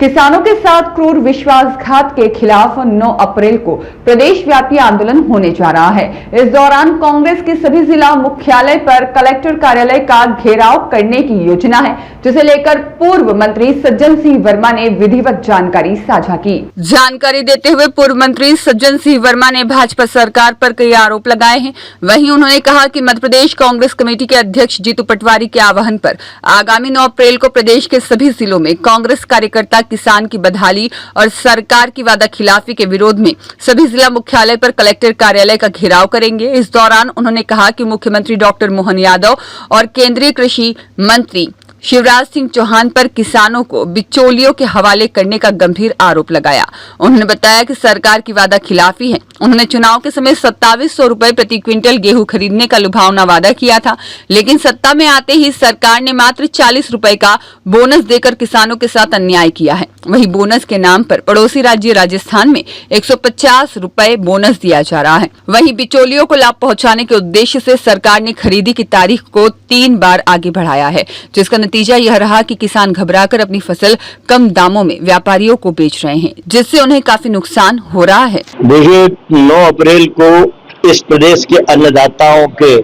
किसानों के साथ क्रूर विश्वासघात के खिलाफ 9 अप्रैल को प्रदेश व्यापी आंदोलन होने जा रहा है। इस दौरान कांग्रेस के सभी जिला मुख्यालय पर कलेक्टर कार्यालय का घेराव करने की योजना है, जिसे लेकर पूर्व मंत्री सज्जन सिंह वर्मा ने विधिवत जानकारी साझा की। जानकारी देते हुए पूर्व मंत्री सज्जन सिंह वर्मा ने भाजपा सरकार पर कई आरोप लगाए हैं। वहीं उन्होंने कहा कि मध्य प्रदेश कांग्रेस कमेटी के अध्यक्ष जीतू पटवारी के आह्वान पर आगामी 9 अप्रैल को प्रदेश के सभी जिलों में कांग्रेस कार्यकर्ता किसान की बदहाली और सरकार की वादा खिलाफी के विरोध में सभी जिला मुख्यालय पर कलेक्टर कार्यालय का घेराव करेंगे। इस दौरान उन्होंने कहा कि मुख्यमंत्री डॉक्टर मोहन यादव और केंद्रीय कृषि मंत्री शिवराज सिंह चौहान पर किसानों को बिचौलियों के हवाले करने का गंभीर आरोप लगाया। उन्होंने बताया कि सरकार की वादा खिलाफी है। उन्होंने चुनाव के समय 2700 रुपए प्रति क्विंटल गेहूं खरीदने का लुभावना वादा किया था, लेकिन सत्ता में आते ही सरकार ने मात्र 40 रुपए का बोनस देकर किसानों के साथ अन्याय किया है। वहीं बोनस के नाम पर पड़ोसी राज्य राजस्थान में 150 रुपए बोनस दिया जा रहा है। वहीं बिचौलियों को लाभ पहुंचाने के उद्देश्य से सरकार ने खरीदी की तारीख को 3 बार आगे बढ़ाया है, जिसका नतीजा यह रहा कि किसान घबराकर अपनी फसल कम दामों में व्यापारियों को बेच रहे हैं, जिससे उन्हें काफी नुकसान हो रहा है। देखिए, 9 अप्रैल को इस प्रदेश के अन्नदाताओं के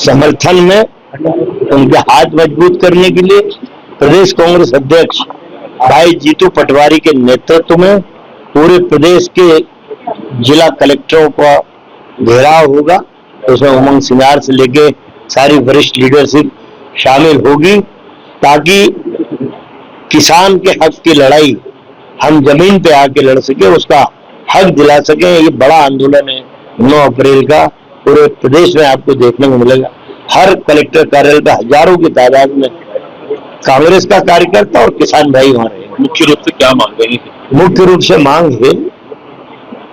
समर्थन में, उनके हाथ मजबूत करने के लिए प्रदेश कांग्रेस अध्यक्ष भाई जीतू पटवारी के नेतृत्व में पूरे प्रदेश के जिला कलेक्टरों का घेराव होगा। उसमें उमंग सिंगार से लेके सारी वरिष्ठ लीडरशिप शामिल होगी, ताकि किसान के हक की लड़ाई हम जमीन पे आके लड़ सके, उसका हक दिला सके। ये बड़ा आंदोलन है 9 अप्रैल का, पूरे प्रदेश में आपको देखने को मिलेगा। हर कलेक्टर कार्यालय पे हजारों की तादाद में कांग्रेस का कार्यकर्ता और किसान भाई वहां रहे। मुख्य रूप से क्या मांग रहे हैं? मुख्य रूप से मांग है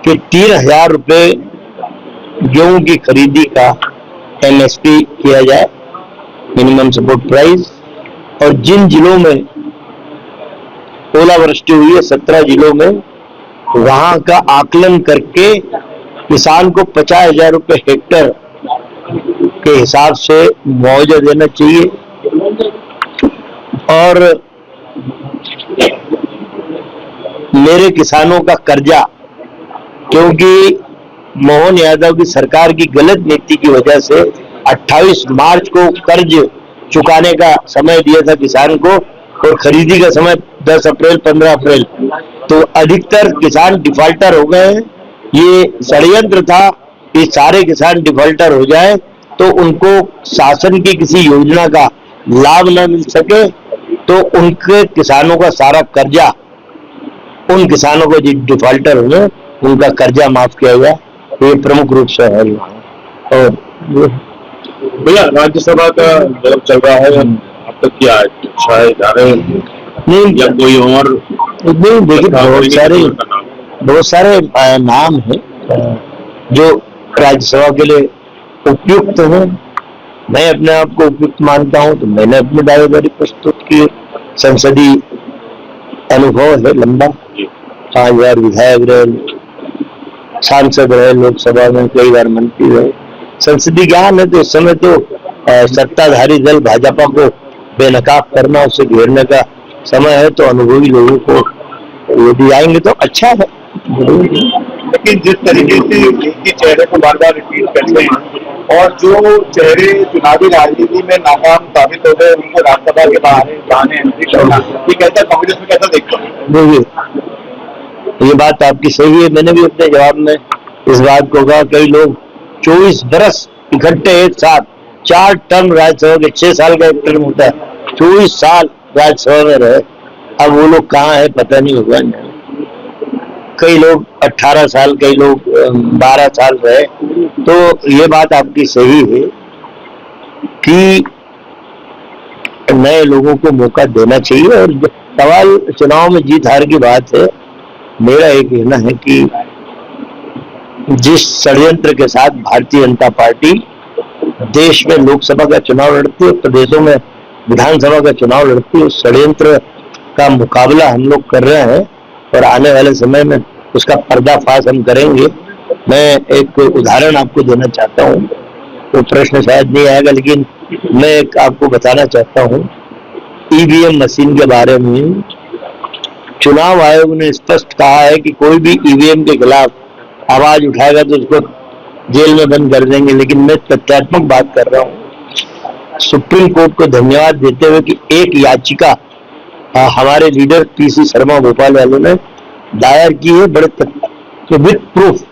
कि 3000 रुपए गेहूं की खरीदी का MSP किया जाए, मिनिमम सपोर्ट प्राइस। और जिन जिलों में ओलावृष्टि हुई है, 17 जिलों में, वहां का आकलन करके किसान को 50,000 रुपए हेक्टर के हिसाब से मुआवजा देना चाहिए। और मेरे किसानों का कर्जा, क्योंकि मोहन यादव की सरकार की गलत नीति की वजह से 28 मार्च को कर्ज चुकाने का समय दिया था किसान को, और खरीदी का समय 10 अप्रैल 15 अप्रैल, तो अधिकतर किसान डिफॉल्टर हो गए हैं। ये षड्यंत्र था कि सारे किसान डिफॉल्टर हो जाए तो उनको शासन की किसी योजना का लाभ न मिल सके, तो उनके किसानों का सारा कर्जा, उन किसानों को जो डिफॉल्टर हुए उनका कर्जा माफ किया गया। ये प्रमुख रूप से है। और भैया, राज्यसभा का दौर चल रहा है, अब तक क्या शायद जा रहे नहीं या कोई और नहीं? देखिए, बहुत सारे नाम है जो राज्यसभा के लिए उपयुक्त हैं। मैं अपने आप को उपयुक्त मानता हूं, तो मैंने अपनी दावेदारी प्रस्तुत की। संसदीय अनुभव है लंबा, 5000 विधायक रहे, सांसद रहे, लोकसभा में कई बार मंत्री रहे, संसदीय ज्ञान है। तो इस समय तो सत्ताधारी दल भाजपा को बेनकाब करना, उसे घेरने का समय है। तो अनुभवी लोगों को यदि आएंगे तो अच्छा है। लेकिन जिस तरीके से एक ही चेहरे को बार बार रिपीट करते हैं, और जो चेहरे चुनावी राजनीति में नाकाम साबित हो गए, उनको राज्यसभा के बाहर ये कहता कांग्रेस में कैसा देखते हैं? देखिए, ये बात आपकी सही है। मैंने भी अपने जवाब में इस बात को कहा, कई लोग 24 बरस इकट्ठे एक साथ, 4 टर्म राज्यसभा के, 6 साल का एक टर्म होता है, 24 साल राज्यसभा में रहे। अब वो लोग कहाँ है पता नहीं होगा। कई लोग 18 साल, कई लोग 12 साल रहे। तो ये बात आपकी सही है कि नए लोगों को मौका देना चाहिए। और सवाल चुनाव में जीत हार की बात है। मेरा ये कहना है कि जिस षड्यंत्र के साथ भारतीय जनता पार्टी देश में लोकसभा का चुनाव लड़ती है, प्रदेशों में विधानसभा का चुनाव लड़ती है, उस षड्यंत्र का मुकाबला हम लोग कर रहे हैं, और आने वाले समय में उसका पर्दाफाश हम करेंगे। मैं एक उदाहरण आपको देना चाहता हूँ, तो प्रश्न शायद नहीं आएगा, लेकिन मैं आपको बताना चाहता हूँ। EVM मशीन के बारे में चुनाव आयोग ने स्पष्ट कहा है कि कोई भी ईवीएम के खिलाफ आवाज उठाएगा तो उसको जेल में बंद कर देंगे। लेकिन मैं तथ्यात्मक बात कर रहा हूँ। सुप्रीम कोर्ट को धन्यवाद देते हुए कि एक याचिका हमारे लीडर पीसी शर्मा भोपाल वालों ने दायर की है, बड़े तो विद प्रूफ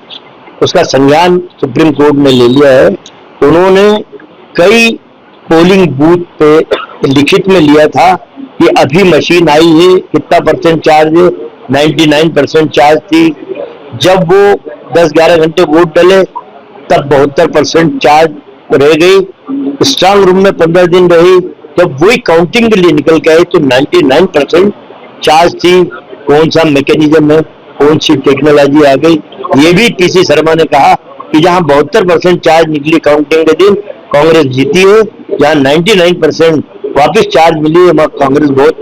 उसका संज्ञान सुप्रीम कोर्ट ने ले लिया है। उन्होंने कई पोलिंग बूथ पे लिखित में लिया था कि अभी मशीन आई है, कितना परसेंट चार्ज है, 99% चार्ज थी। जब वो 10-11 घंटे वोट डले तब 72% चार्ज रह गई। स्ट्रांग रूम में 15 दिन रही, जब वही काउंटिंग के लिए निकल के आई तो 99% चार्ज थी। कौन सा मैकेनिज्म है, कौन सी टेक्नोलॉजी आ गई, ये भी पीसी शर्मा ने कहा कि जहां 72% चार्ज निकली काउंटिंग के दिन कांग्रेस जीती है, जहां 99% वापस चार्ज मिली है वहां कांग्रेस बहुत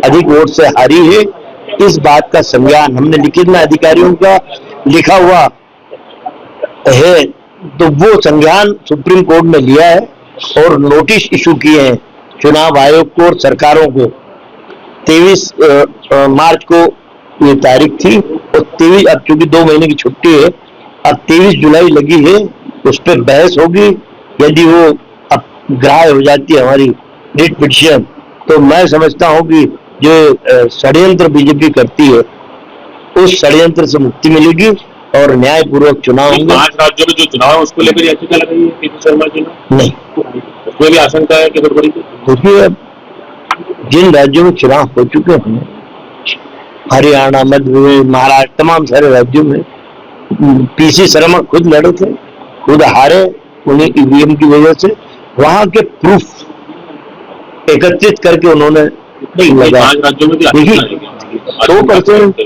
अधिक वोट से हारी है। इस बात का संज्ञान हमने लिखित में अधिकारियों का लिखा हुआ है, तो वो संज्ञान सुप्रीम कोर्ट ने लिया है और नोटिस इशू किए हैं चुनाव आयोग को और सरकारों को। 23 मार्च को ये तारीख थी और 23 अब चूंकि 2 महीने की छुट्टी है, अब 23 जुलाई लगी है, उस पर बहस होगी। यदि वो अब ग्राह्य हो जाती है हमारी रिट पिटीशन, तो मैं समझता हूं कि जो षड्यंत्र बीजेपी करती है उस षड्यंत्र से मुक्ति मिलेगी और न्यायपूर्वक चुनाव होंगे। 5 राज्यों में जो चुनाव है उसको लेकर याचिका लगाई है पीसी शर्मा जी ने? नहीं, उसमें भी आशंका है कि गड़बड़ी की। देखिए जिन राज्यों में चुनाव हो चुके हैं, हरियाणा, मध्य प्रदेश, महाराष्ट्र, तमाम सारे राज्यों में पीसी शर्मा खुद लड़े थे, खुद हारे उन्हें ईवीएम की वजह से। वहां के प्रूफ एकत्रित करके उन्होंने लगाया। 5 राज्यों में भी देखिए 100%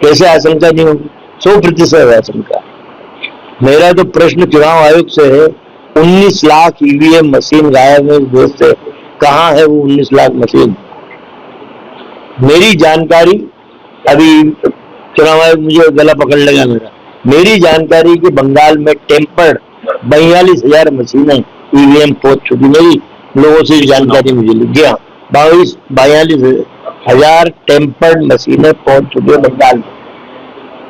कैसे आशंका नहीं होगी, 100% आशंका। मेरा तो प्रश्न चुनाव आयोग से है, 19 लाख ईवीएम मशीन गायब है इस देश से, कहाँ है वो 19 लाख मशीन? मेरी जानकारी, अभी चुनाव आयोग मुझे गला पकड़ लेगा मेरा, मेरी जानकारी कि बंगाल में टेम्पर्ड 42,000 मशीनें ईवीएम पहुंच चुकी। मेरी लोगों से जानकारी मुझे लगी, हाँ 42,000 टेम्पर्ड मशीनें पहुंच चुकी है बंगाल में।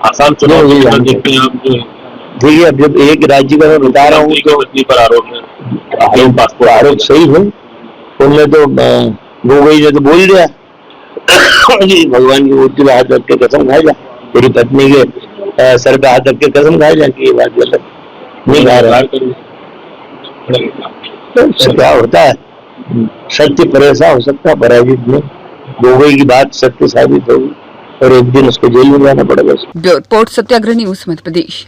आसाम चुनाव देखते हैं आप जो देखिए, अब जब एक राज्य का मैं बता रहा हूँ तो पत्नी पर आरोप है, आरोप सही है। उनने तो गोगोई ने तो बोल दिया भगवान की मूर्ति पे हाथ रख के कसम खाए जा, तेरी पत्नी के सर पे हाथ रख के कसम खाए जा कि ये बात गलत नहीं खा रहा। तो क्या होता है, सत्य परेशान हो सकता है, पराजित में गोगोई की बात सत्य साबित होगी और एक दिन उसको जेल में जाना पड़ेगा। ब्यूरो रिपोर्ट, सत्याग्रह न्यूज, मध्य प्रदेश।